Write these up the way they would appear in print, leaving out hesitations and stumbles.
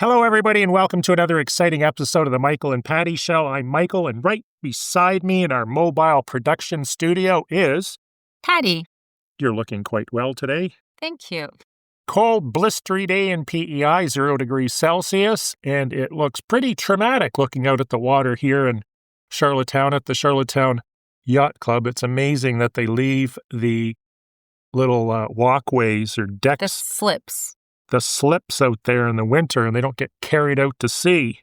Hello, everybody, and welcome to another exciting episode of the Michael and Patty Show. I'm Michael, and right beside me in our mobile production studio is... Patty. You're looking quite well today. Thank you. Cold, blistery day in PEI, 0 degrees Celsius, and it looks pretty traumatic looking out at the water here in Charlottetown at the Charlottetown Yacht Club. It's amazing that they leave the little walkways or decks. The slips out there in the winter, and they don't get carried out to sea.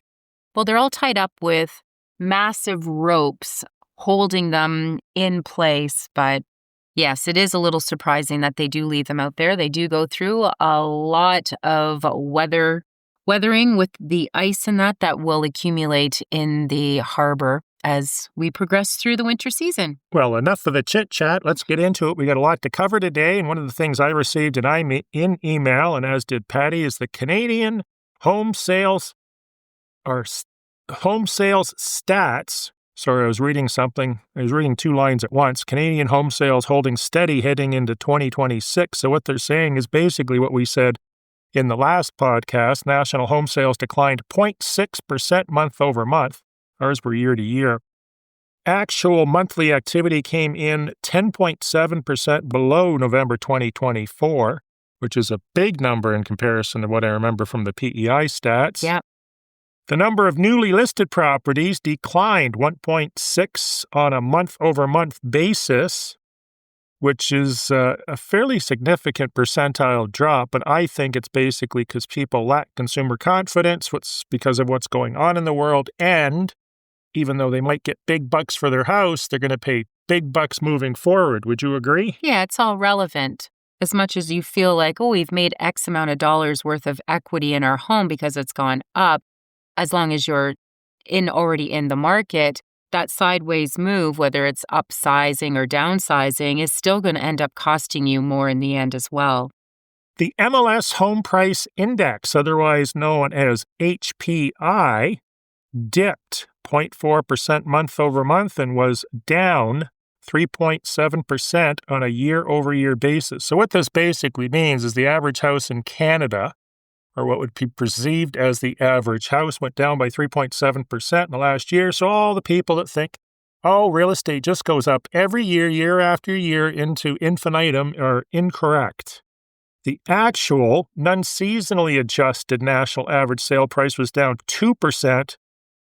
Well, they're all tied up with massive ropes holding them in place. But yes, it is a little surprising that they do leave them out there. They do go through a lot of weathering with the ice and that will accumulate in the harbor as we progress through the winter season. Well, enough of the chit-chat. Let's get into it. We got a lot to cover today, and one of the things I received in email, and as did Patty, is the Canadian home sales stats. Sorry, I was reading something. I was reading two lines at once. Canadian home sales holding steady heading into 2026. So what they're saying is basically what we said in the last podcast. National home sales declined 0.6% month over month. Ours were year to year. Actual monthly activity came in 10.7% below November 2024, which is a big number in comparison to what I remember from the PEI stats. Yeah. The number of newly listed properties declined 1.6 on a month-over-month basis, which is a fairly significant percentile drop, but I think it's basically because people lack consumer confidence, because of what's going on in the world, and even though they might get big bucks for their house, they're going to pay big bucks moving forward. Would you agree? Yeah, it's all relevant. As much as you feel like, we've made X amount of dollars worth of equity in our home because it's gone up, as long as you're already in the market, that sideways move, whether it's upsizing or downsizing, is still going to end up costing you more in the end as well. The MLS Home Price Index, otherwise known as HPI, dipped 0.4% month over month and was down 3.7% on a year-over-year basis. So what this basically means is the average house in Canada, or what would be perceived as the average house, went down by 3.7% in the last year. So all the people that think, real estate just goes up every year, year after year into infinitum, are incorrect. The actual non-seasonally adjusted national average sale price was down 2%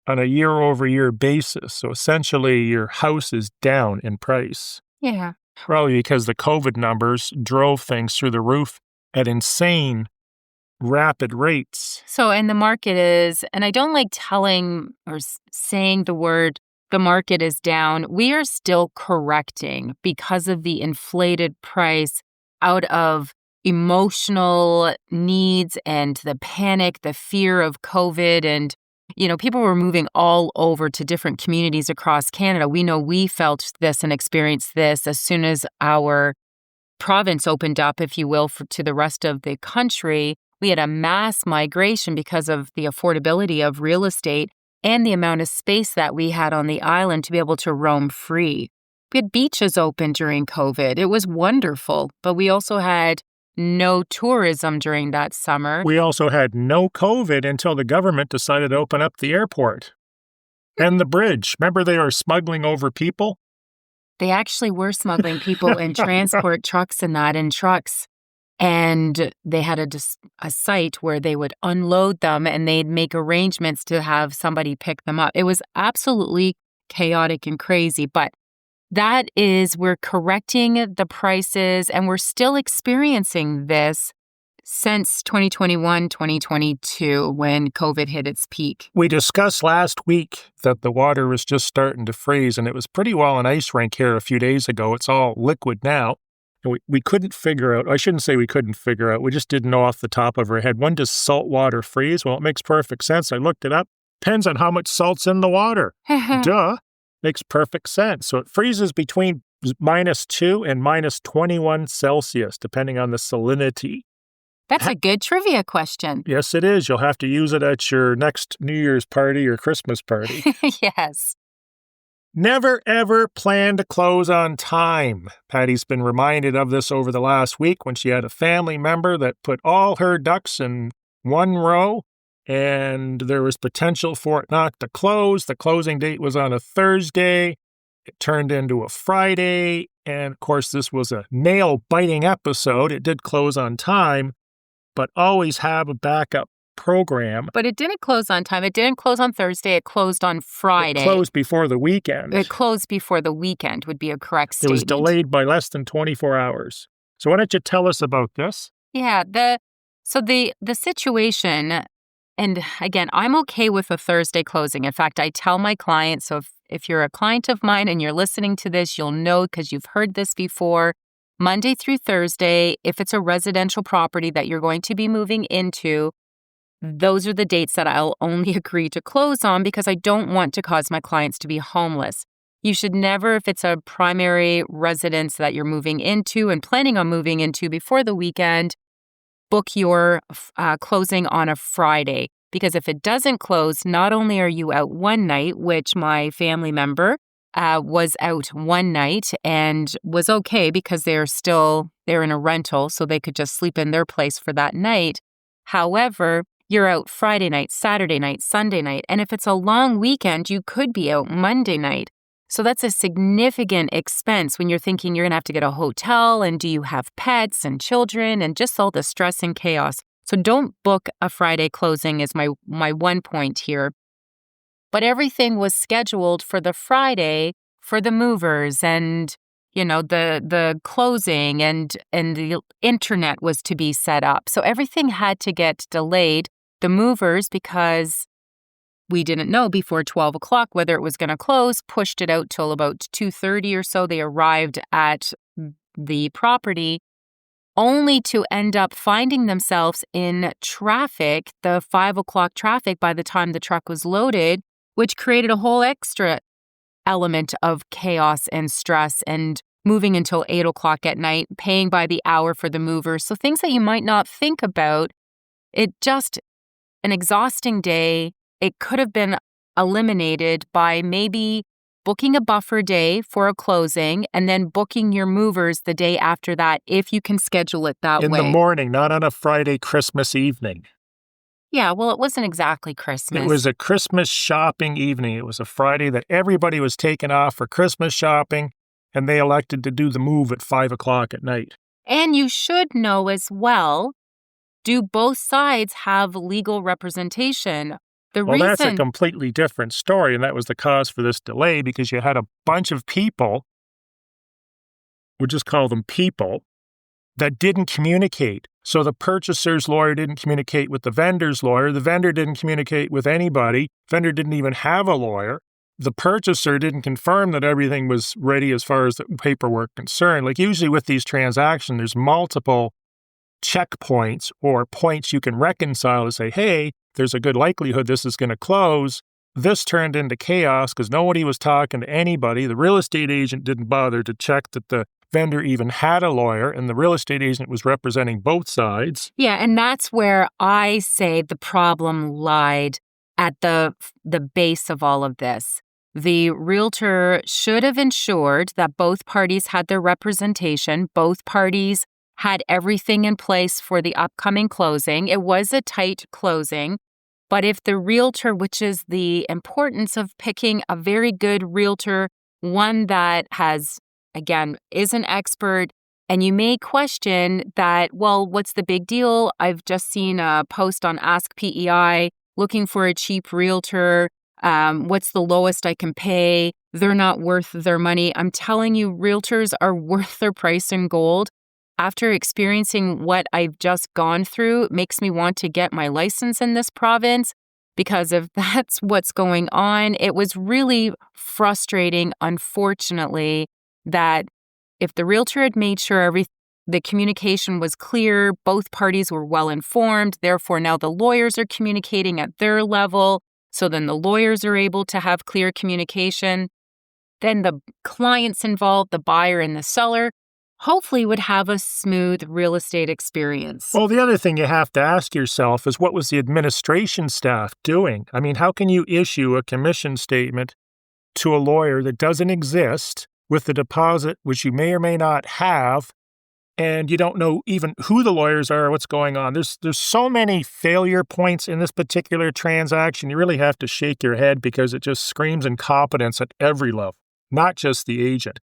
on a year-over-year basis. So essentially, your house is down in price. Yeah. Probably because the COVID numbers drove things through the roof at insane, rapid rates. So, and the market is, and I don't like telling or saying the word, the market is down. We are still correcting because of the inflated price out of emotional needs and the panic, the fear of COVID. And, people were moving all over to different communities across Canada. We know we felt this and experienced this as soon as our province opened up, if you will, to the rest of the country. We had a mass migration because of the affordability of real estate and the amount of space that we had on the island to be able to roam free. We had beaches open during COVID. It was wonderful, but we also had no tourism during that summer. We also had no COVID until the government decided to open up the airport and the bridge. Remember, they were smuggling over people? They actually were smuggling people in transport trucks and trucks. And they had a site where they would unload them and they'd make arrangements to have somebody pick them up. It was absolutely chaotic and crazy, but we're correcting the prices, and we're still experiencing this since 2021, 2022, when COVID hit its peak. We discussed last week that the water was just starting to freeze, and it was pretty well an ice rink here a few days ago. It's all liquid now. And we couldn't figure out, I shouldn't say we couldn't figure out, we just didn't know off the top of our head. When does salt water freeze? Well, it makes perfect sense. I looked it up. Depends on how much salt's in the water. Duh. Makes perfect sense. So it freezes between -2 and -21 Celsius, depending on the salinity. That's a good trivia question. Yes, it is. You'll have to use it at your next New Year's party or Christmas party. Yes. Never, ever plan to close on time. Patty's been reminded of this over the last week when she had a family member that put all her ducks in one row and there was potential for it not to close. The closing date was on a Thursday. It turned into a Friday, and of course, this was a nail-biting episode. It did close on time, but always have a backup program. But it didn't close on time. It didn't close on Thursday. It closed on Friday. It closed before the weekend. It closed before the weekend would be a correct statement. It was delayed by less than 24 hours. So why don't you tell us about this? Yeah, the situation, and again, I'm okay with a Thursday closing. In fact, I tell my clients, so if you're a client of mine and you're listening to this, you'll know because you've heard this before. Monday through Thursday, if it's a residential property that you're going to be moving into, those are the dates that I'll only agree to close on because I don't want to cause my clients to be homeless. You should never, if it's a primary residence that you're moving into and planning on moving into before the weekend, book your closing on a Friday. Because if it doesn't close, not only are you out one night, which my family member was out one night and was okay because they're in a rental, so they could just sleep in their place for that night. However, you're out Friday night, Saturday night, Sunday night, and if it's a long weekend, you could be out Monday night. So that's a significant expense when you're thinking you're going to have to get a hotel, and do you have pets and children, and just all the stress and chaos. So don't book a Friday closing is my one point here. But everything was scheduled for the Friday for the movers, and the closing and the internet was to be set up. So everything had to get delayed. The movers, because we didn't know before 12 o'clock whether it was going to close, pushed it out till about 2:30 or so. They arrived at the property only to end up finding themselves in traffic, the 5 o'clock traffic by the time the truck was loaded, which created a whole extra element of chaos and stress and moving until 8 o'clock at night, paying by the hour for the movers. So things that you might not think about. It just an exhausting day. It could have been eliminated by maybe booking a buffer day for a closing and then booking your movers the day after that if you can schedule it that way. In the morning, not on a Friday Christmas evening. Yeah, well, it wasn't exactly Christmas. It was a Christmas shopping evening. It was a Friday that everybody was taken off for Christmas shopping, and they elected to do the move at 5 o'clock at night. And you should know as well, do both sides have legal representation? That's a completely different story, and that was the cause for this delay because you had a bunch of people, we'll just call them people, that didn't communicate. So the purchaser's lawyer didn't communicate with the vendor's lawyer. The vendor didn't communicate with anybody. Vendor didn't even have a lawyer. The purchaser didn't confirm that everything was ready as far as the paperwork concerned. Like usually with these transactions, there's multiple checkpoints or points you can reconcile to say, hey, there's a good likelihood this is going to close. This turned into chaos because nobody was talking to anybody. The real estate agent didn't bother to check that the vendor even had a lawyer, and the real estate agent was representing both sides. Yeah, and that's where I say the problem lied at the base of all of this. The realtor should have ensured that both parties had their representation. Both parties had everything in place for the upcoming closing. It was a tight closing, but if the realtor, which is the importance of picking a very good realtor, one that is an expert, and you may question that, well, what's the big deal? I've just seen a post on Ask PEI looking for a cheap realtor. What's the lowest I can pay? They're not worth their money. I'm telling you, realtors are worth their price in gold. After experiencing what I've just gone through, it makes me want to get my license in this province because if that's what's going on, it was really frustrating, unfortunately, that if the realtor had made sure the communication was clear, both parties were well informed, therefore now the lawyers are communicating at their level, so then the lawyers are able to have clear communication, then the clients involved, the buyer and the seller, hopefully would have a smooth real estate experience. Well, the other thing you have to ask yourself is what was the administration staff doing? I mean, how can you issue a commission statement to a lawyer that doesn't exist with the deposit, which you may or may not have, and you don't know even who the lawyers are or what's going on. There's so many failure points in this particular transaction. You really have to shake your head because it just screams incompetence at every level, not just the agent.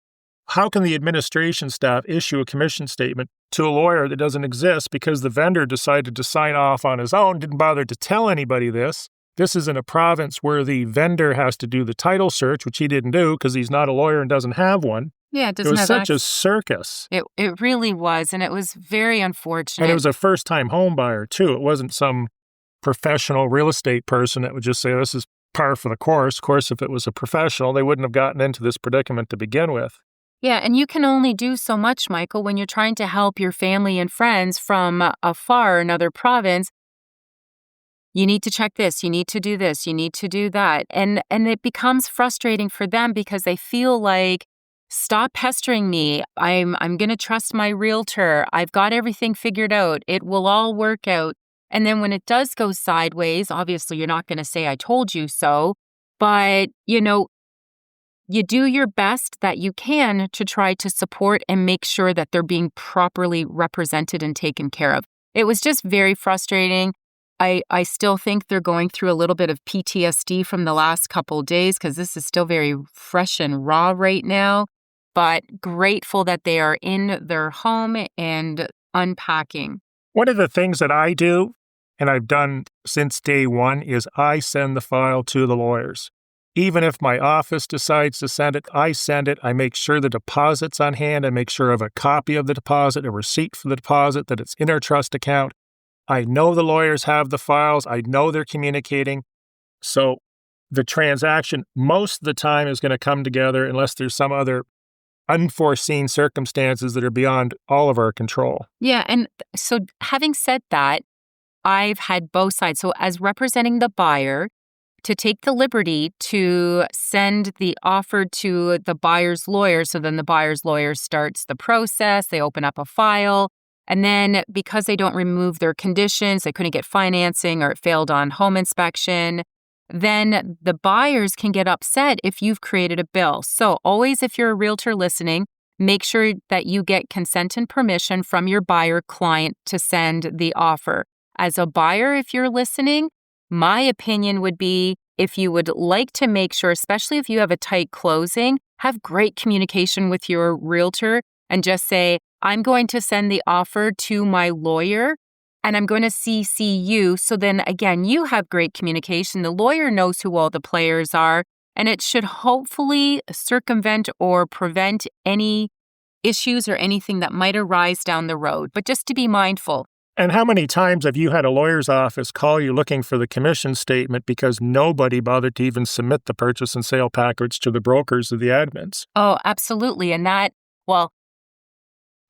How can the administration staff issue a commission statement to a lawyer that doesn't exist because the vendor decided to sign off on his own, didn't bother to tell anybody this? This is in a province where the vendor has to do the title search, which he didn't do because he's not a lawyer and doesn't have one. Yeah, it It doesn't was have such a access. circus. It really was, and it was very unfortunate. And it was a first-time home buyer, too. It wasn't some professional real estate person that would just say, this is par for the course. Of course, if it was a professional, they wouldn't have gotten into this predicament to begin with. Yeah, and you can only do so much, Michael, when you're trying to help your family and friends from afar, another province. You need to check this, you need to do this, you need to do that. And it becomes frustrating for them because they feel like, stop pestering me. I'm going to trust my realtor. I've got everything figured out. It will all work out. And then when it does go sideways, obviously you're not going to say I told you so, but you do your best that you can to try to support and make sure that they're being properly represented and taken care of. It was just very frustrating. I still think they're going through a little bit of PTSD from the last couple of days because this is still very fresh and raw right now, but grateful that they are in their home and unpacking. One of the things that I do, and I've done since day one, is I send the file to the lawyers. Even if my office decides to send it, I send it. I make sure the deposit's on hand. I make sure I have a copy of the deposit, a receipt for the deposit, that it's in our trust account. I know the lawyers have the files. I know they're communicating. So the transaction most of the time is going to come together unless there's some other unforeseen circumstances that are beyond all of our control. Yeah, and so having said that, I've had both sides. So as representing the buyer, to take the liberty to send the offer to the buyer's lawyer. So then the buyer's lawyer starts the process. They open up a file. And then because they don't remove their conditions, they couldn't get financing or it failed on home inspection, then the buyers can get upset if you've created a bill. So always, if you're a realtor listening, make sure that you get consent and permission from your buyer client to send the offer. As a buyer, if you're listening, my opinion would be, if you would like to make sure, especially if you have a tight closing, have great communication with your realtor and just say, I'm going to send the offer to my lawyer and I'm going to CC you. So then again, you have great communication. The lawyer knows who all the players are, and it should hopefully circumvent or prevent any issues or anything that might arise down the road. But just to be mindful. And how many times have you had a lawyer's office call you looking for the commission statement because nobody bothered to even submit the purchase and sale package to the brokers or the admins? Oh, absolutely. And that, well,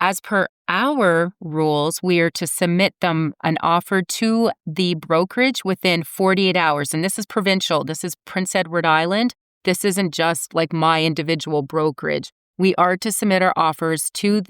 as per our rules, we are to submit them an offer to the brokerage within 48 hours. And this is provincial. This is Prince Edward Island. This isn't just like my individual brokerage. We are to submit our offers to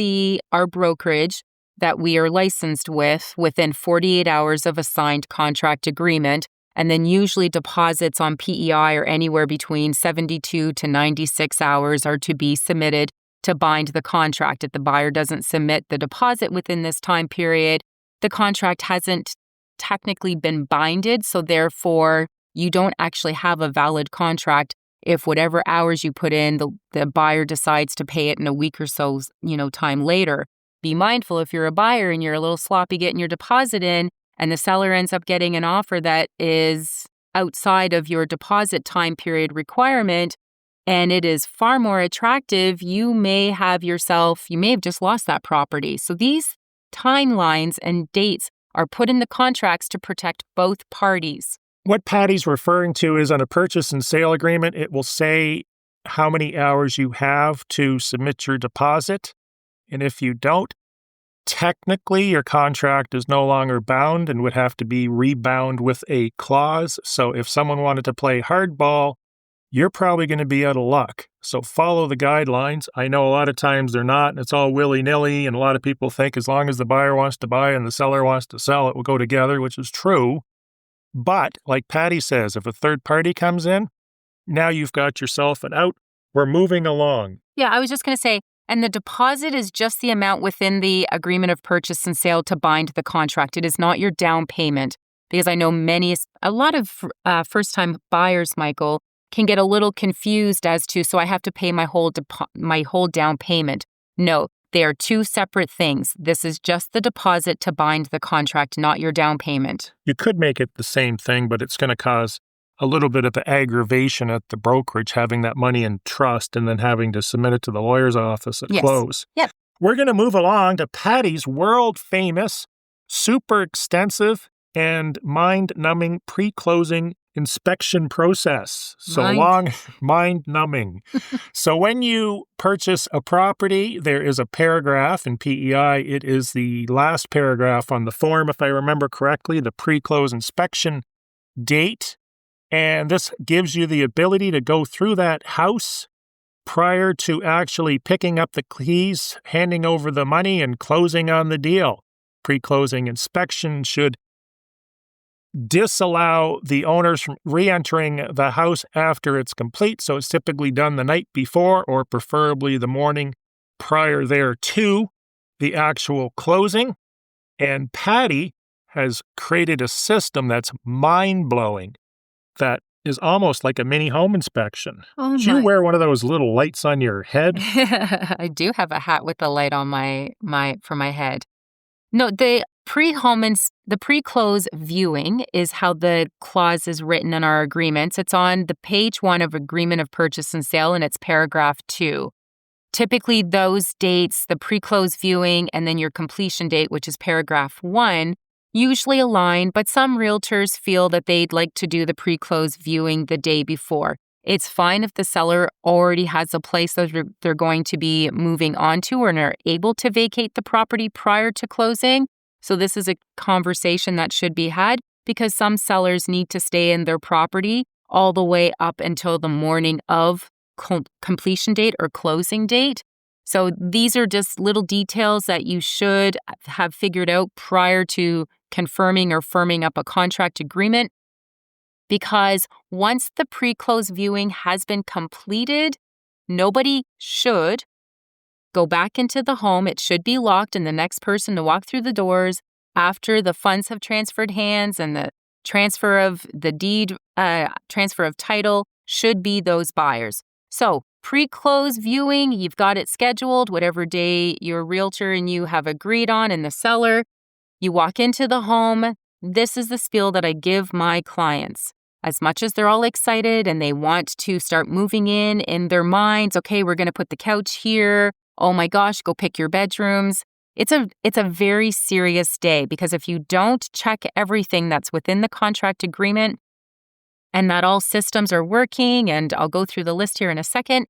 our brokerage that we are licensed with within 48 hours of a signed contract agreement. And then usually deposits on PEI are anywhere between 72 to 96 hours are to be submitted to bind the contract. If the buyer doesn't submit the deposit within this time period, the contract hasn't technically been binded. So therefore, you don't actually have a valid contract if whatever hours you put in, the buyer decides to pay it in a week or so, time later. Be mindful if you're a buyer and you're a little sloppy getting your deposit in and the seller ends up getting an offer that is outside of your deposit time period requirement and it is far more attractive, you may have just lost that property. So these timelines and dates are put in the contracts to protect both parties. What Patty's referring to is on a purchase and sale agreement, it will say how many hours you have to submit your deposit. And if you don't, technically your contract is no longer bound and would have to be rebound with a clause. So if someone wanted to play hardball, you're probably going to be out of luck. So follow the guidelines. I know a lot of times they're not, and it's all willy-nilly, and a lot of people think as long as the buyer wants to buy and the seller wants to sell, it will go together, which is true. But like Patty says, if a third party comes in, now you've got yourself an out. We're moving along. Yeah, I was just going to say, And the deposit is just the amount within the agreement of purchase and sale to bind the contract. It is not your down payment, because I know a lot of first-time buyers, Michael, can get a little confused as to, so I have to pay my whole down payment. No, they are two separate things. This is just the deposit to bind the contract, not your down payment. You could make it the same thing, but it's going to cause a little bit of aggravation at the brokerage, having that money in trust and then having to submit it to the lawyer's office at close. Yep. We're going to move along to Patty's world-famous, super extensive, and mind-numbing pre-closing inspection process. Mind-numbing. So when you purchase a property, there is a paragraph in PEI. It is the last paragraph on the form, if I remember correctly, the pre-close inspection date. And this gives you the ability to go through that house prior to actually picking up the keys, handing over the money, and closing on the deal. Pre-closing inspection should disallow the owners from re-entering the house after it's complete, so it's typically done the night before or preferably the morning prior thereto the actual closing. And Patty has created a system that's mind-blowing, that is almost like a mini home inspection. Oh, Do you wear one of those little lights on your head? I do have a hat with a light on for my head. No, the pre-close viewing is how the clause is written in our agreements. It's on the page 1 of agreement of purchase and sale, and it's paragraph 2. Typically, those dates, the pre-close viewing and then your completion date, which is paragraph 1, usually align, but some realtors feel that they'd like to do the pre-close viewing the day before. It's fine if the seller already has a place that they're going to be moving on to and are able to vacate the property prior to closing. So this is a conversation that should be had, because some sellers need to stay in their property all the way up until the morning of completion date or closing date. So these are just little details that you should have figured out prior to confirming or firming up a contract agreement, because once the pre-close viewing has been completed, nobody should go back into the home. It should be locked, and the next person to walk through the doors after the funds have transferred hands and the transfer of the deed, transfer of title, should be those buyers. So pre-close viewing, you've got it scheduled, whatever day your realtor and you have agreed on, and the seller. You walk into the home. This is the spiel that I give my clients. As much as they're all excited and they want to start moving in their minds, okay, we're going to put the couch here. Oh my gosh, go pick your bedrooms. It's a very serious day, because if you don't check everything that's within the contract agreement and that all systems are working, and I'll go through the list here in a second,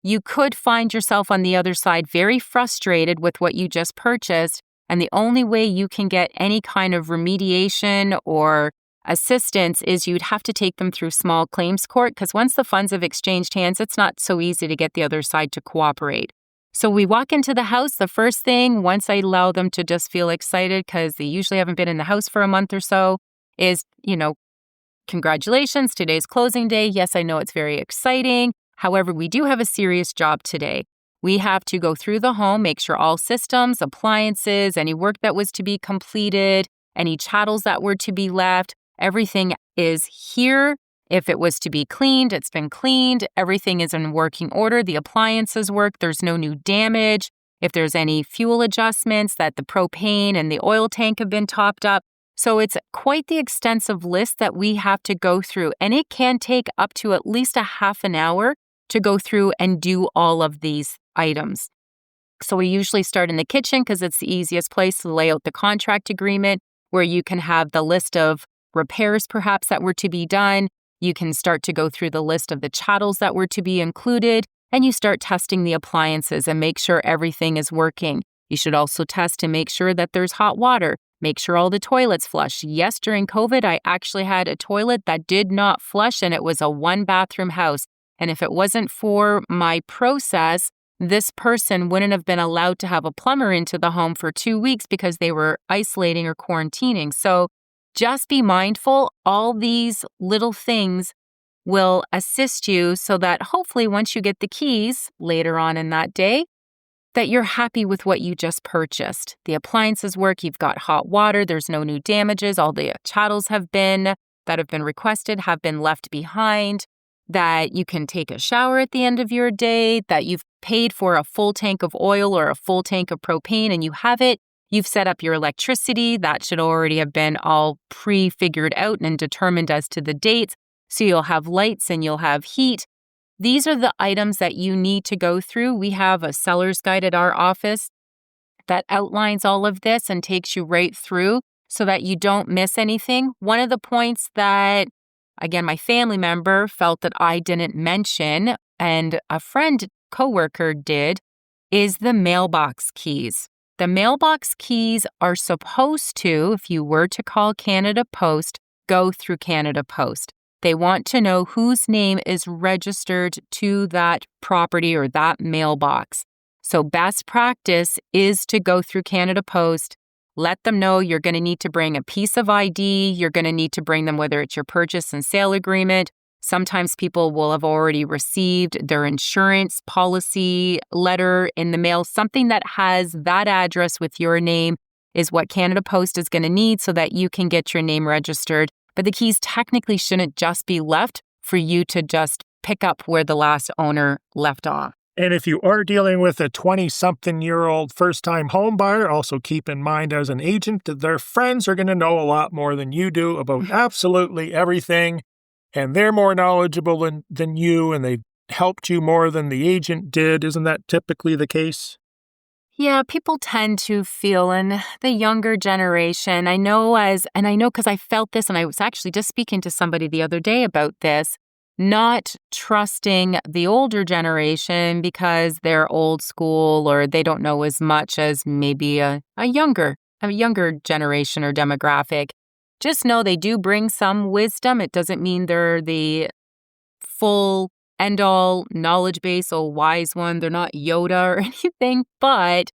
you could find yourself on the other side very frustrated with what you just purchased. And the only way you can get any kind of remediation or assistance is you'd have to take them through small claims court, because once the funds have exchanged hands, it's not so easy to get the other side to cooperate. So we walk into the house. The first thing, once I allow them to just feel excited, because they usually haven't been in the house for a month or so, is, congratulations, today's closing day. Yes, I know it's very exciting. However, we do have a serious job today. We have to go through the home, make sure all systems, appliances, any work that was to be completed, any chattels that were to be left, everything is here. If it was to be cleaned, it's been cleaned. Everything is in working order. The appliances work. There's no new damage. If there's any fuel adjustments, that the propane and the oil tank have been topped up. So it's quite the extensive list that we have to go through. And it can take up to at least a half an hour to go through and do all of these items. So we usually start in the kitchen, because it's the easiest place to lay out the contract agreement, where you can have the list of repairs perhaps that were to be done. You can start to go through the list of the chattels that were to be included, and you start testing the appliances and make sure everything is working. You should also test to make sure that there's hot water. Make sure all the toilets flush. Yes, during COVID, I actually had a toilet that did not flush, and it was a 1-bathroom house. And if it wasn't for my process, this person wouldn't have been allowed to have a plumber into the home for 2 weeks, because they were isolating or quarantining. So just be mindful. All these little things will assist you, so that hopefully once you get the keys later on in that day, that you're happy with what you just purchased. The appliances work, you've got hot water, there's no new damages, all the chattels that have been requested have been left behind, that you can take a shower at the end of your day, that you've paid for a full tank of oil or a full tank of propane and you have it. You've set up your electricity. That should already have been all pre-figured out and determined as to the dates. So you'll have lights and you'll have heat. These are the items that you need to go through. We have a seller's guide at our office that outlines all of this and takes you right through so that you don't miss anything. One of the points that, again, my family member felt that I didn't mention and a friend, coworker did, is the mailbox keys. The mailbox keys are supposed to, if you were to call Canada Post, go through Canada Post. They want to know whose name is registered to that property or that mailbox. So best practice is to go through Canada Post, let them know you're going to need to bring a piece of ID, you're going to need to bring them whether it's your purchase and sale agreement. Sometimes people will have already received their insurance policy letter in the mail. Something that has that address with your name is what Canada Post is going to need so that you can get your name registered. But the keys technically shouldn't just be left for you to just pick up where the last owner left off. And if you are dealing with a 20-something-year-old first-time home buyer, also keep in mind as an agent that their friends are going to know a lot more than you do about absolutely everything. And they're more knowledgeable than you, and they've helped you more than the agent did. Isn't that typically the case? Yeah, people tend to feel in the younger generation. I know because I felt this, and I was actually just speaking to somebody the other day about this, not trusting the older generation because they're old school or they don't know as much as maybe a younger generation or demographic. Just know they do bring some wisdom. It doesn't mean they're the full end-all knowledge base or wise one. They're not Yoda or anything, but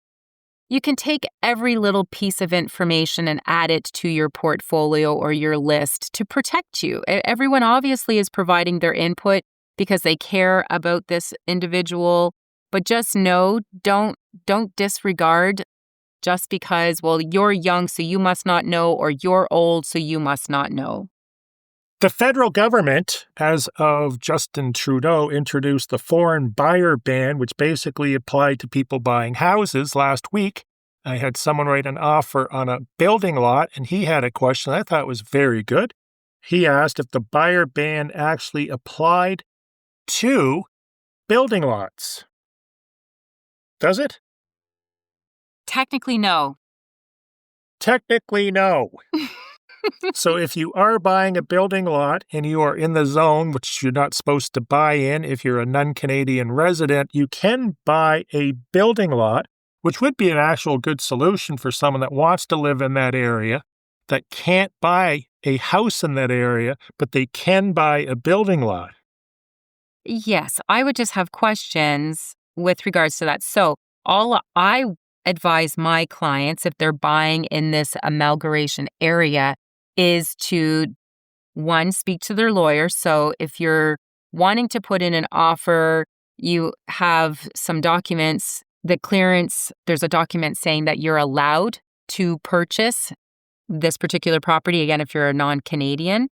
you can take every little piece of information and add it to your portfolio or your list to protect you. Everyone obviously is providing their input because they care about this individual, but just know, don't disregard just because, well, you're young, so you must not know, or you're old, so you must not know. The federal government, as of Justin Trudeau, introduced the foreign buyer ban, which basically applied to people buying houses last week. I had someone write an offer on a building lot, and he had a question I thought was very good. He asked if the buyer ban actually applied to building lots. Does it? Technically, no. Technically, no. So if you are buying a building lot and you are in the zone, which you're not supposed to buy in if you're a non-Canadian resident, you can buy a building lot, which would be an actual good solution for someone that wants to live in that area, that can't buy a house in that area, but they can buy a building lot. Yes, I would just have questions with regards to that. So all I advise my clients, if they're buying in this amalgamation area, is to, one, speak to their lawyer. So if you're wanting to put in an offer, you have some documents, the clearance, there's a document saying that you're allowed to purchase this particular property, again, if you're a non-Canadian,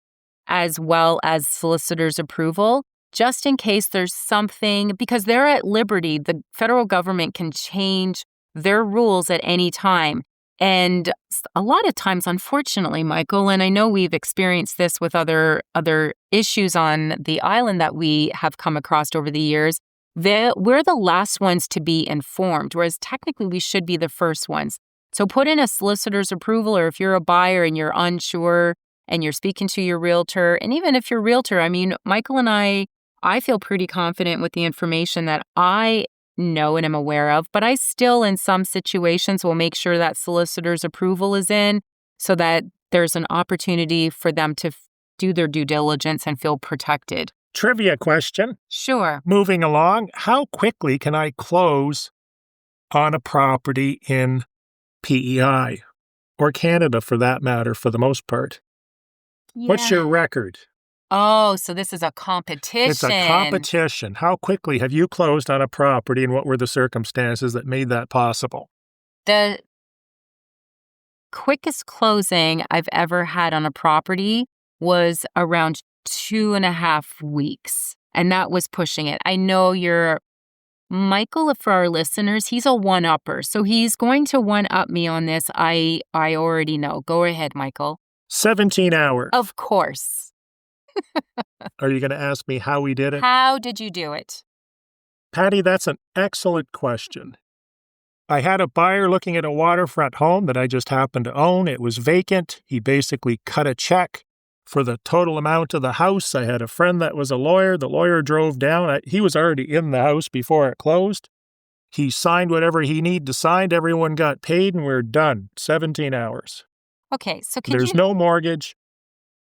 as well as solicitor's approval, just in case there's something, because they're at liberty. The federal government can change their rules at any time. And a lot of times, unfortunately, Michael, and I know we've experienced this with other issues on the island that we have come across over the years, we're the last ones to be informed, whereas technically we should be the first ones. So put in a solicitor's approval, or if you're a buyer and you're unsure and you're speaking to your realtor, and even if your realtor, I mean, Michael and I feel pretty confident with the information that I know and am aware of, but I still, in some situations, will make sure that solicitor's approval is in so that there's an opportunity for them to do their due diligence and feel protected. Trivia question. Sure. Moving along, how quickly can I close on a property in PEI or Canada, for that matter, for the most part? Yeah. What's your record? Oh, so this is a It's a competition. competition. How quickly have you closed on a property, and what were the circumstances that made that possible? The quickest closing I've ever had on a property was around 2.5 weeks, and that was pushing it. I know Michael, for our listeners, he's a one-upper, so he's going to one-up me on this. I already know. Go ahead, Michael. 17 hours. Of course. Are you going to ask me how we did it? How did you do it? Patty, that's an excellent question. I had a buyer looking at a waterfront home that I just happened to own. It was vacant. He basically cut a check for the total amount of the house. I had a friend that was a lawyer. The lawyer drove down. He was already in the house before it closed. He signed whatever he needed to sign. Everyone got paid, and we're done. 17 hours. Okay, so There's no mortgage.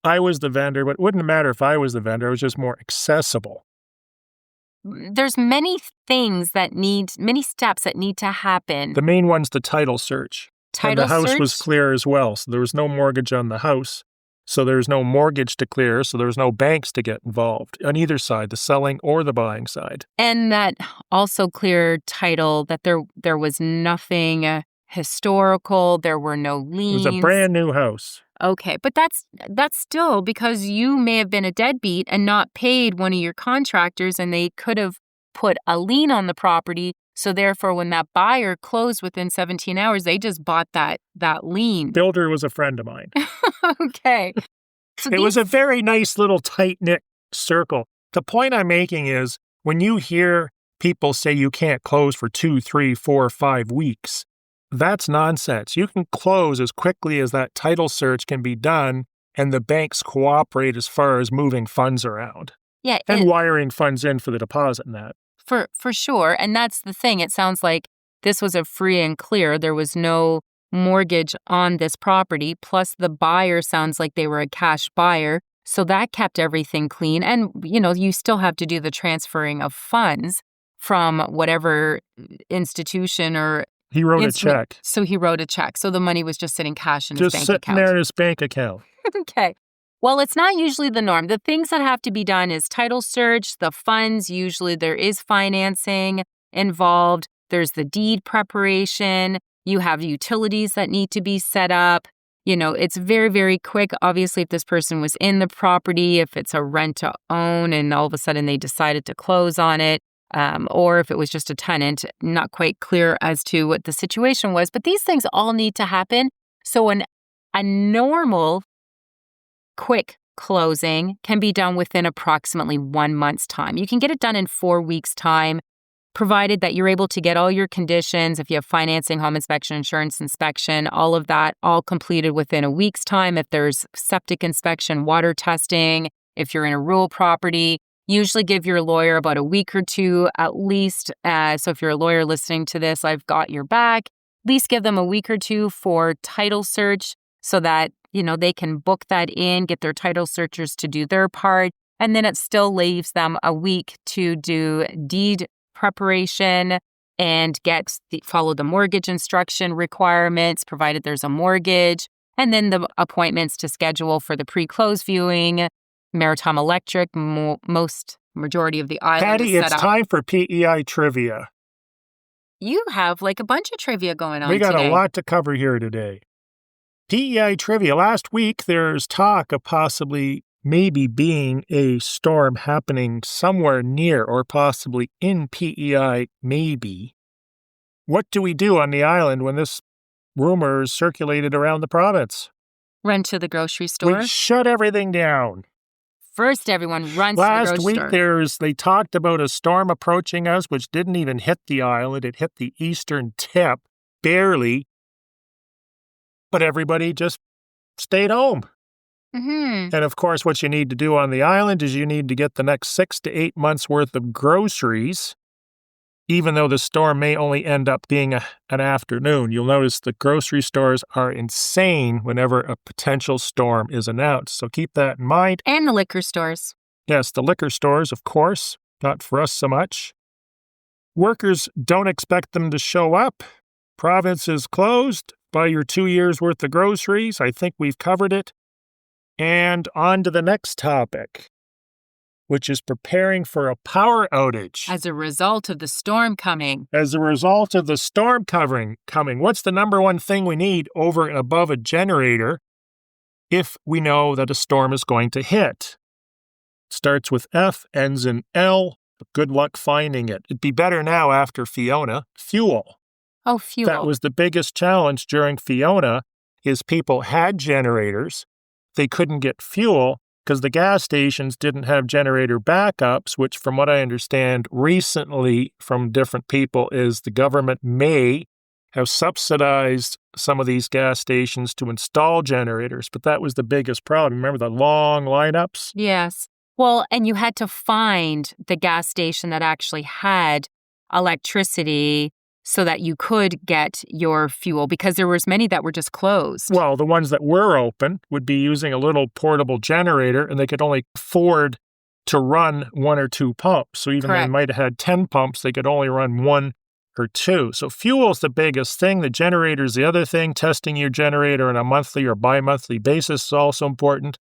I was the vendor, but it wouldn't matter if I was the vendor. It was just more accessible. There's many steps that need to happen. The main one's the title search. And the house was clear as well, so there was no mortgage on the house. So there's no mortgage to clear, so there's no banks to get involved on either side, the selling or the buying side. And that also clear title that there was nothing historical, there were no liens. It was a brand new house. Okay, but that's still because you may have been a deadbeat and not paid one of your contractors, and they could have put a lien on the property. So therefore, when that buyer closed within 17 hours, they just bought that lien. Builder was a friend of mine. Okay. So it was a very nice little tight-knit circle. The point I'm making is when you hear people say you can't close for 2, 3, 4, 5 weeks, that's nonsense. You can close as quickly as that title search can be done, and the banks cooperate as far as moving funds around. Yeah. And wiring funds in for the deposit and that. For sure. And that's the thing. It sounds like this was a free and clear. There was no mortgage on this property. Plus, the buyer sounds like they were a cash buyer. So that kept everything clean. And, you still have to do the transferring of funds from whatever institution or... He wrote a check. So he wrote a check. So the money was just sitting cash in his bank account. Just sitting there in his bank account. Okay. Well, it's not usually the norm. The things that have to be done is title search, the funds. Usually there is financing involved. There's the deed preparation. You have utilities that need to be set up. It's very, very quick. Obviously, if this person was in the property, if it's a rent to own and all of a sudden they decided to close on it, or if it was just a tenant, not quite clear as to what the situation was. But these things all need to happen. So a normal quick closing can be done within approximately 1 month's time. You can get it done in 4 weeks' time, provided that you're able to get all your conditions, if you have financing, home inspection, insurance inspection, all of that, all completed within a week's time. If there's septic inspection, water testing, if you're in a rural property, usually give your lawyer about a week or two at least. So if you're a lawyer listening to this, I've got your back. At least give them a week or two for title search so that, they can book that in, get their title searchers to do their part. And then it still leaves them a week to do deed preparation and follow the mortgage instruction requirements, provided there's a mortgage. And then the appointments to schedule for the pre-close viewing, Maritime Electric, majority of the island Patty, is set it's up. time for PEI trivia. You have a bunch of trivia going on today. We got a lot to cover here today. PEI trivia. Last week, there's talk of maybe being a storm happening somewhere near or possibly in PEI, maybe. What do we do on the island when this rumor is circulated around the province? Run to the grocery store. We shut everything down. First, everyone runs to the grocery store. Last week, they talked about a storm approaching us, which didn't even hit the island. It hit the eastern tip, barely. But everybody just stayed home. Mm-hmm. And of course, what you need to do on the island is you need to get the next 6 to 8 months worth of groceries, even though the storm may only end up being an afternoon. You'll notice the grocery stores are insane whenever a potential storm is announced. So keep that in mind. And the liquor stores. Yes, the liquor stores, of course, not for us so much. Workers don't expect them to show up. Province is closed. Buy your 2 years worth of groceries. I think we've covered it. And on to the next topic, which is preparing for a power outage. As a result of the storm coming. As a result of the storm coming, what's the number one thing we need over and above a generator if we know that a storm is going to hit? Starts with F, ends in L. Good luck finding it. It'd be better now after Fiona. Fuel. Oh, fuel. That was the biggest challenge during Fiona, is people had generators. They couldn't get fuel because the gas stations didn't have generator backups, which from what I understand recently from different people is the government may have subsidized some of these gas stations to install generators, but that was the biggest problem. Remember the long lineups? Yes. Well, and you had to find the gas station that actually had electricity so that you could get your fuel, because there was many that were just closed. Well, the ones that were open would be using a little portable generator, and they could only afford to run 1 or 2 pumps. So even Correct. they might have had 10 pumps, they could only run 1 or 2. So fuel's the biggest thing. The generator's the other thing. Testing your generator on a monthly or bi-monthly basis is also important.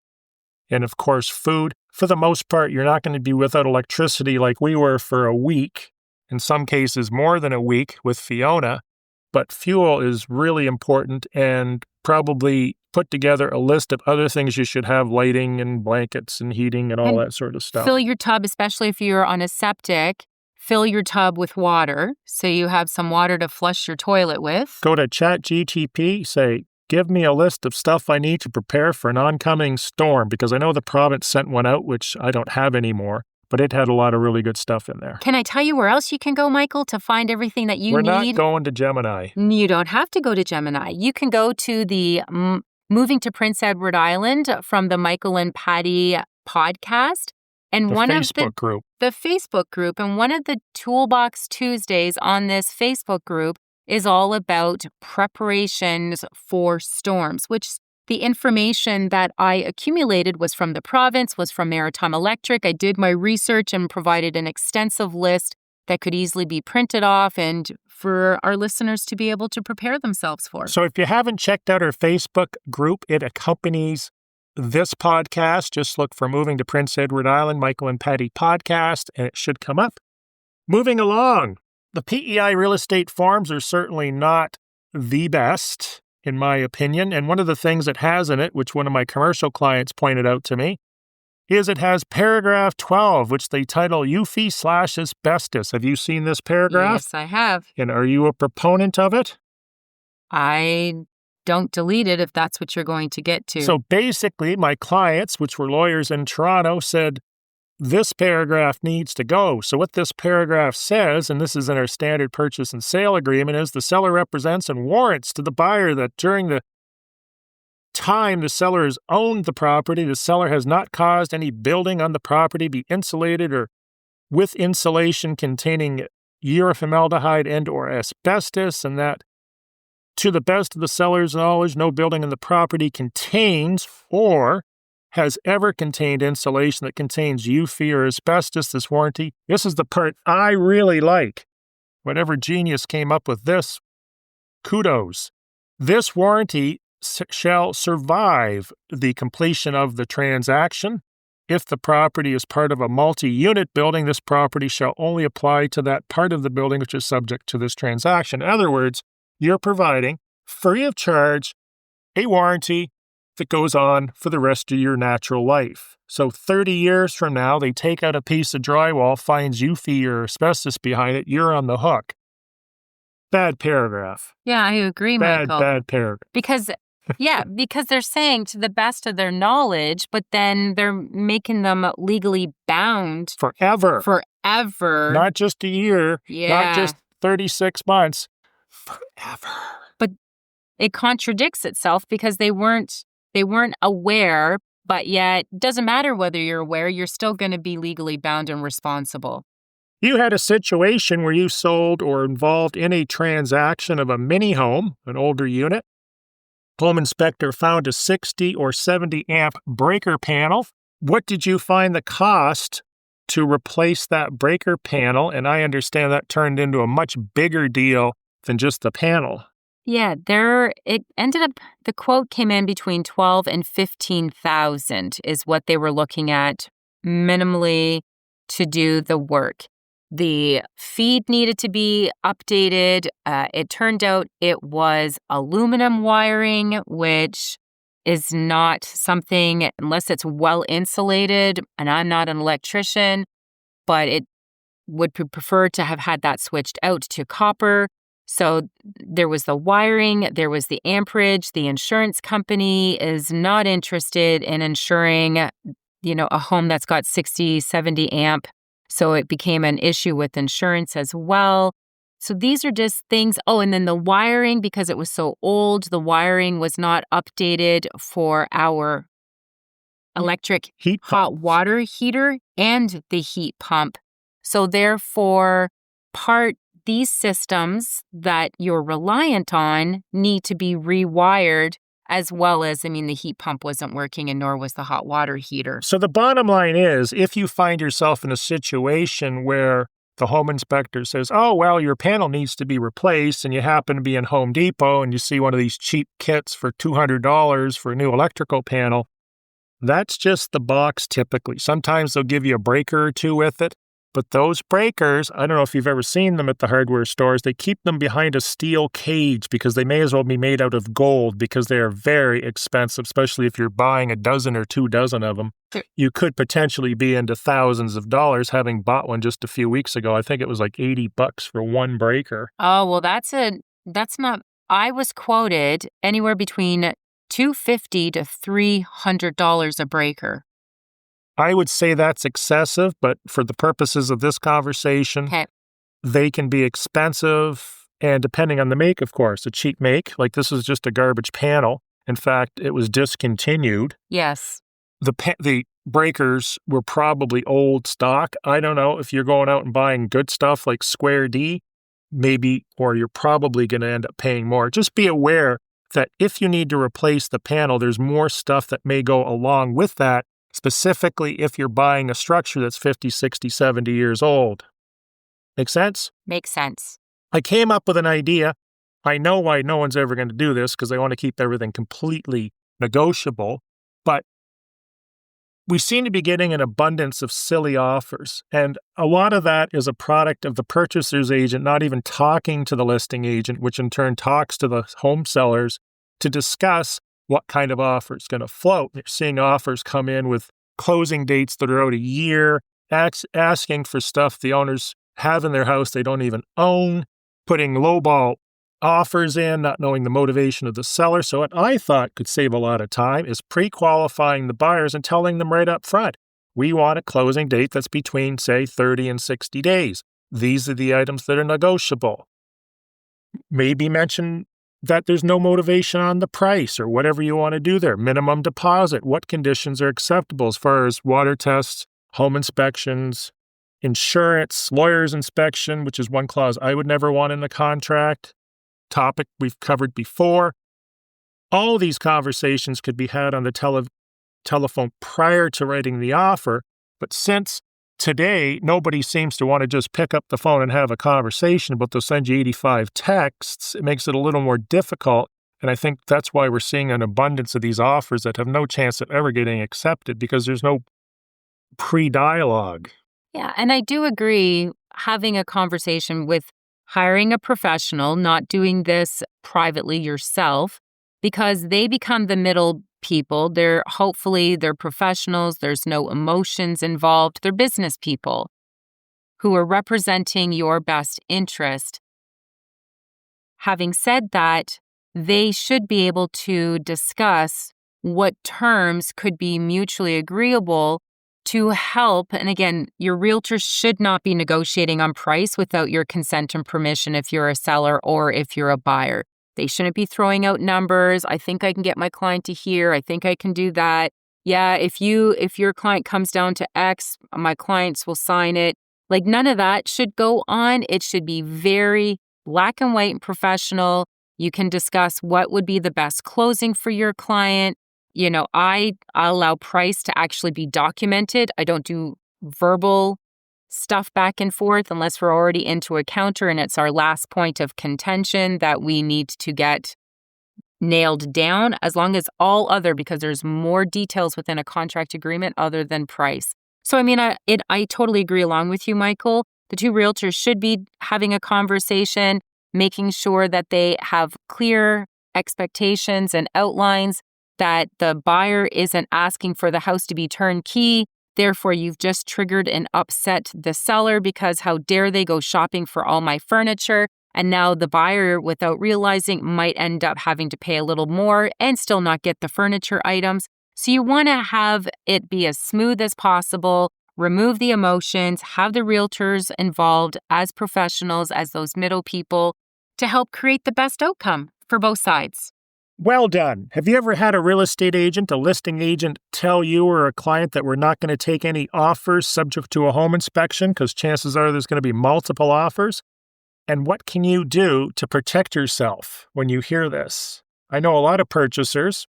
And of course, food. For the most part, you're not going to be without electricity like we were for a week. In some cases, more than a week with Fiona. But fuel is really important, and probably put together a list of other things you should have, lighting and blankets and heating and all that sort of stuff. Fill your tub, especially if you're on a septic, fill your tub with water so you have some water to flush your toilet with. Go to ChatGTP, say, give me a list of stuff I need to prepare for an oncoming storm, because I know the province sent one out, which I don't have anymore, but it had a lot of really good stuff in there. Can I tell you where else you can go, Michael, to find everything that you We're need? not going to Gemini. You don't have to go to Gemini. You can go to the Moving to Prince Edward Island from the Michael and Patty podcast. And The one Facebook of group. the Facebook group, and one of the Toolbox Tuesdays on this Facebook group is all about preparations for storms, which the information that I accumulated was from the province, was from Maritime Electric. I did my research and provided an extensive list that could easily be printed off and for our listeners to be able to prepare themselves for. So if you haven't checked out our Facebook group, it accompanies this podcast. Just look for Moving to Prince Edward Island, Michael and Patty podcast, and it should come up. Moving along, the PEI real estate forms are certainly not the best, in my opinion. And one of the things it has in it, which one of my commercial clients pointed out to me, is it has paragraph 12, which they title UFI/asbestos. Have you seen this paragraph? Yes, I have. And are you a proponent of it? I don't delete it if that's what you're going to get to. So basically, my clients, which were lawyers in Toronto, said this paragraph needs to go. So what this paragraph says, and this is in our standard purchase and sale agreement, is the seller represents and warrants to the buyer that during the time the seller has owned the property, the seller has not caused any building on the property be insulated or with insulation containing urformaldehyde and or asbestos, and that to the best of the seller's knowledge, no building on the property contains or has ever contained insulation that contains UFI or asbestos. This warranty, this is the part I really like. Whatever genius came up with this, kudos. This warranty shall survive the completion of the transaction. If the property is part of a multi-unit building, this property shall only apply to that part of the building which is subject to this transaction. In other words, you're providing, free of charge, a warranty that goes on for the rest of your natural life. So 30 years from now, they take out a piece of drywall, finds UFI or asbestos behind it, you're on the hook. Bad paragraph. Yeah, I agree, Michael. Bad paragraph. Because they're saying to the best of their knowledge, but then they're making them legally bound Forever. Not just a year, not just 36 months. Forever. But it contradicts itself because they weren't aware, but yet it doesn't matter whether you're aware, you're still going to be legally bound and responsible. You had a situation where you sold or involved in a transaction of a mini home, an older unit. Home inspector found a 60 or 70 amp breaker panel. What did you find the cost to replace that breaker panel? And I understand that turned into a much bigger deal than just the panel. Yeah, it ended up the quote came in between 12 and 15,000 is what they were looking at minimally to do the work. The feed needed to be updated. It turned out it was aluminum wiring, which is not something, unless it's well insulated, and I'm not an electrician, but it would prefer to have had that switched out to copper. So there was the wiring, there was the amperage. The insurance company is not interested in insuring, a home that's got 60, 70 amp. So it became an issue with insurance as well. So these are just things. Oh, and then the wiring, because it was so old, the wiring was not updated for our electric Heat hot pump. water heater and the heat pump. So therefore, these systems that you're reliant on need to be rewired, as well as, the heat pump wasn't working and nor was the hot water heater. So the bottom line is, if you find yourself in a situation where the home inspector says, oh, well, your panel needs to be replaced, and you happen to be in Home Depot and you see one of these cheap kits for $200 for a new electrical panel, that's just the box typically. Sometimes they'll give you a breaker or two with it. But those breakers, I don't know if you've ever seen them at the hardware stores, they keep them behind a steel cage because they may as well be made out of gold because they are very expensive, especially if you're buying a dozen or 2 dozen of them. You could potentially be into thousands of dollars, having bought one just a few weeks ago. I think it was like $80 for one breaker. Oh, well, that's not, I was quoted anywhere between $250 to $300 a breaker. I would say that's excessive, but for the purposes of this conversation, Okay. they can be expensive, and depending on the make, of course, a cheap make, like this is just a garbage panel. In fact, it was discontinued. Yes. The breakers were probably old stock. I don't know if you're going out and buying good stuff like Square D, maybe, or you're probably going to end up paying more. Just be aware that if you need to replace the panel, there's more stuff that may go along with that, specifically if you're buying a structure that's 50, 60, 70 years old. Make sense? Makes sense. I came up with an idea. I know why no one's ever going to do this because they want to keep everything completely negotiable, but we seem to be getting an abundance of silly offers, and a lot of that is a product of the purchaser's agent not even talking to the listing agent, which in turn talks to the home sellers to discuss what kind of offer is going to float. You're seeing offers come in with closing dates that are out a year, asking for stuff the owners have in their house they don't even own, putting lowball offers in, not knowing the motivation of the seller. So what I thought could save a lot of time is pre-qualifying the buyers and telling them right up front, we want a closing date that's between, say, 30 and 60 days. These are the items that are negotiable. Maybe mention that there's no motivation on the price or whatever you want to do there. Minimum deposit, what conditions are acceptable as far as water tests, home inspections, insurance, lawyer's inspection, which is one clause I would never want in the contract. Topic we've covered before. All these conversations could be had on the telephone prior to writing the offer, but since today nobody seems to want to just pick up the phone and have a conversation, but they'll send you 85 texts, it makes it a little more difficult, and I think that's why we're seeing an abundance of these offers that have no chance of ever getting accepted because there's no pre-dialogue. Yeah, and I do agree having a conversation with hiring a professional, not doing this privately yourself, because they become the middle people. They're professionals. There's no emotions involved. They're business people who are representing your best interest. Having said that, they should be able to discuss what terms could be mutually agreeable to help. And again, your realtor should not be negotiating on price without your consent and permission if you're a seller or if you're a buyer. They shouldn't be throwing out numbers. I think I can get my client to here. I think I can do that. Yeah, if your client comes down to X, my clients will sign it. Like none of that should go on. It should be very black and white and professional. You can discuss what would be the best closing for your client. I allow price to actually be documented. I don't do verbal stuff back and forth unless we're already into a counter and it's our last point of contention that we need to get nailed down, as long as all other, because there's more details within a contract agreement other than price. So, I mean, I totally agree along with you, Michael. The two realtors should be having a conversation, making sure that they have clear expectations and outlines, that the buyer isn't asking for the house to be turnkey. Therefore, you've just triggered and upset the seller because how dare they go shopping for all my furniture? And now the buyer, without realizing, might end up having to pay a little more and still not get the furniture items. So you want to have it be as smooth as possible, remove the emotions, have the realtors involved as professionals, as those middle people to help create the best outcome for both sides. Well done. Have you ever had a real estate agent, a listing agent, tell you or a client that we're not going to take any offers subject to a home inspection because chances are there's going to be multiple offers? And what can you do to protect yourself when you hear this? I know a lot of purchasers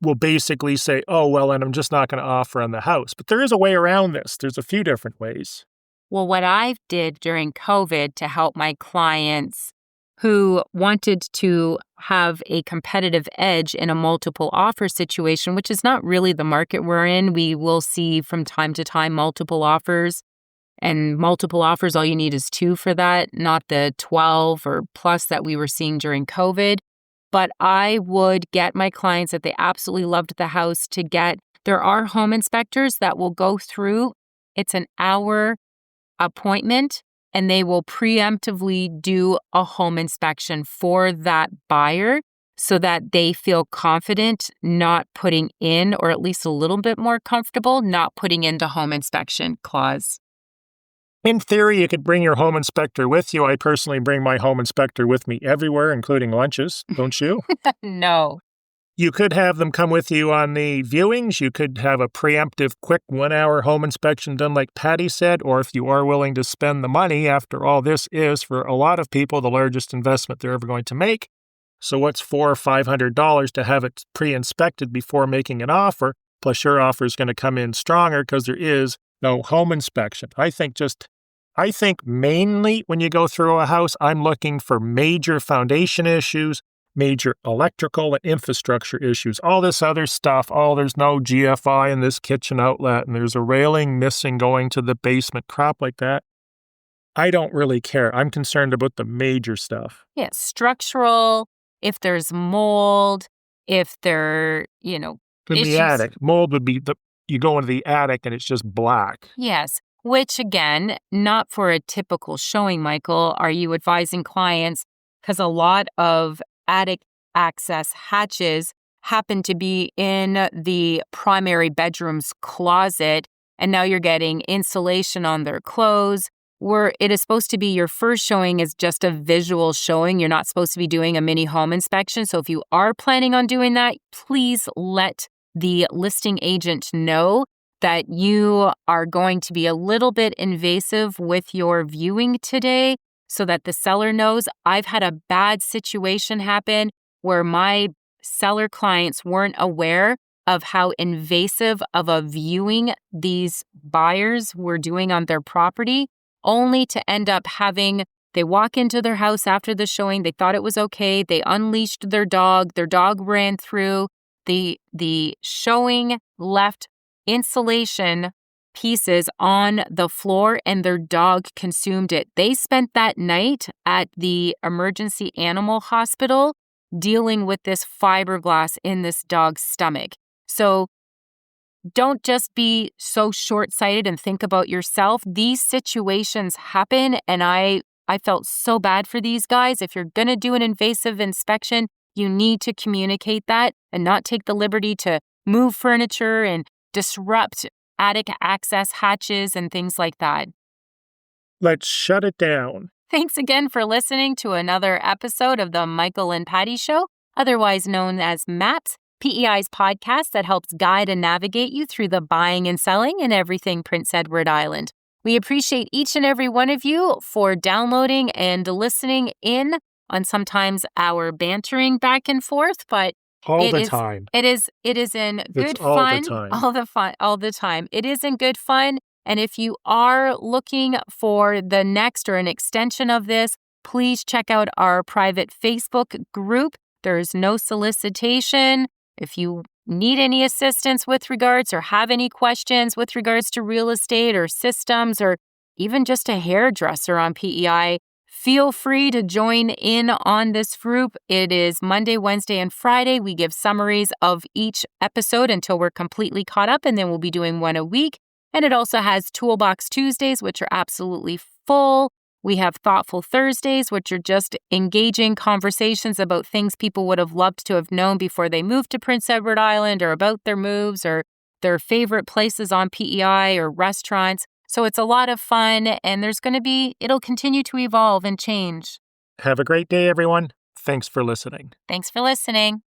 will basically say, oh, well, and I'm just not going to offer on the house. But there is a way around this. There's a few different ways. Well, what I did during COVID to help my clients who wanted to have a competitive edge in a multiple offer situation, which is not really the market we're in. We will see from time to time multiple offers. And multiple offers, all you need is 2 for that, not the 12 or plus that we were seeing during COVID. But I would get my clients that they absolutely loved the house to get, there are home inspectors that will go through, it's an hour appointment, and they will preemptively do a home inspection for that buyer so that they feel confident not putting in, or at least a little bit more comfortable, not putting in the home inspection clause. In theory, you could bring your home inspector with you. I personally bring my home inspector with me everywhere, including lunches, don't you? No. You could have them come with you on the viewings. You could have a preemptive, quick 1-hour home inspection done like Patty said, or if you are willing to spend the money, after all, this is, for a lot of people, the largest investment they're ever going to make. So what's $400 or $500 to have it pre-inspected before making an offer? Plus your offer is going to come in stronger because there is no home inspection. I think mainly when you go through a house, I'm looking for major foundation issues, major electrical and infrastructure issues. All this other stuff, there's no GFI in this kitchen outlet, and there's a railing missing going to the basement, crap like that. I don't really care. I'm concerned about the major stuff. Yeah, structural, if there's mold, if there, In issues. the attic, mold would be you go into the attic and it's just black. Yes, which again, not for a typical showing, Michael. Are you advising clients? Because a lot of attic access hatches happen to be in the primary bedroom's closet, and now you're getting insulation on their clothes. Where it is supposed to be your first showing is just a visual showing. You're not supposed to be doing a mini home inspection. So if you are planning on doing that, please let the listing agent know that you are going to be a little bit invasive with your viewing today so that the seller knows. I've had a bad situation happen where my seller clients weren't aware of how invasive of a viewing these buyers were doing on their property, only to end up they walk into their house after the showing, they thought it was okay, they unleashed their dog ran through, the showing left insulation pieces on the floor and their dog consumed it. They spent that night at the emergency animal hospital dealing with this fiberglass in this dog's stomach. So don't just be so short-sighted and think about yourself. These situations happen, and I felt so bad for these guys. If you're going to do an invasive inspection, you need to communicate that and not take the liberty to move furniture and disrupt attic access hatches and things like that. Let's shut it down. Thanks again for listening to another episode of the Michael and Patty Show, otherwise known as MAPS, PEI's podcast that helps guide and navigate you through the buying and selling in everything Prince Edward Island. We appreciate each and every one of you for downloading and listening in on sometimes our bantering back and forth, but all the time. It is in good all fun. The time. All the time. It is in good fun. And if you are looking for the next or an extension of this, please check out our private Facebook group. There's no solicitation. If you need any assistance with regards or have any questions with regards to real estate or systems or even just a hairdresser on PEI, feel free to join in on this group. It is Monday, Wednesday, and Friday. We give summaries of each episode until we're completely caught up, and then we'll be doing one a week. And it also has Toolbox Tuesdays, which are absolutely full. We have Thoughtful Thursdays, which are just engaging conversations about things people would have loved to have known before they moved to Prince Edward Island, or about their moves, or their favorite places on PEI or restaurants. So it's a lot of fun, and it'll continue to evolve and change. Have a great day, everyone. Thanks for listening. Thanks for listening.